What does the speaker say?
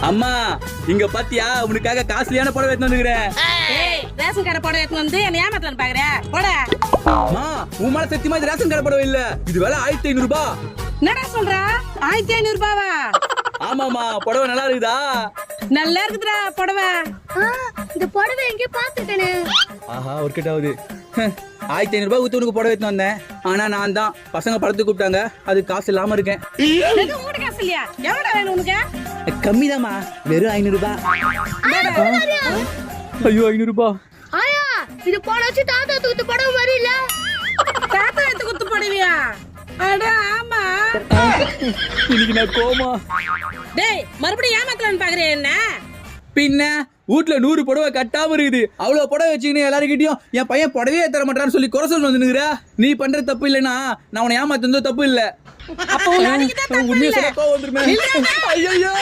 அம்மா இங்க பாத்தியா உனக்காக காஸ்ட்லியான புடவை எடுத்து வந்துக்கிறேன். ஏய் ரேஷன் கடை புடவை எடுத்து வந்து என்ன ஏமாத்தலான்னு பாக்குற போடா. அம்மா உன் மேல சத்தியமா இது ரேஷன் கடை புடவை இல்ல, இது விலை 1500 ரூபாய். என்னடா சொல்ற 1500 ரூபாவா? ஆமாமா புடவை நல்லா இருக்குதா? நல்லா இருக்குதுடா புடவை. இந்த புடவை எங்க பாத்துட்டேனே. ஆஹா ஒரு கிட்டாவது 1500 ரூபாய் ஊத்து உனக்கு புடவை எடுத்து வந்தேன். ஆனா நான் தான் பசங்க படத்துக்கு கூப்பிட்டாங்க, அது காசு இல்லாம இருக்கேன். உங்ககிட்ட காசு இல்லையா? எவ்வளவு வேணும் உனக்கு? கம்மிதாம்மா, வெறும் 500 ரூபாய். ஐயோ 500 ரூபாய். ஆயா இது போட வச்சு தாத்தா தூத்து புடவை மாதிரி இல்ல. தாத்தா எடுத்து குத்து போடுவியா? அட ஆமா. இன்னைக்கு நான் கோமா. டேய் மறுபடியும் ஏமாத்தலான்னு பாக்குறியா என்ன? பின்ன வீட்டுல 100 புடவை கட்டாம இருக்குது, அவ்வளவு புடவை வச்சுக்கின்னு எல்லாருக்கிட்டையும் என் பையன் புடவையே தர மாட்டான்னு சொல்லி குறை சொல்லி வந்துனுக்குற. நீ பண்ற தப்பு இல்லைன்னா நான் உன்னை ஏமாத்துனது தப்பு இல்ல. அப்போ உன் அடிக்கு தான் தப்பு உண்மையை இல்ல. சொல்ல கோவம் வந்துருமே. ஐயோ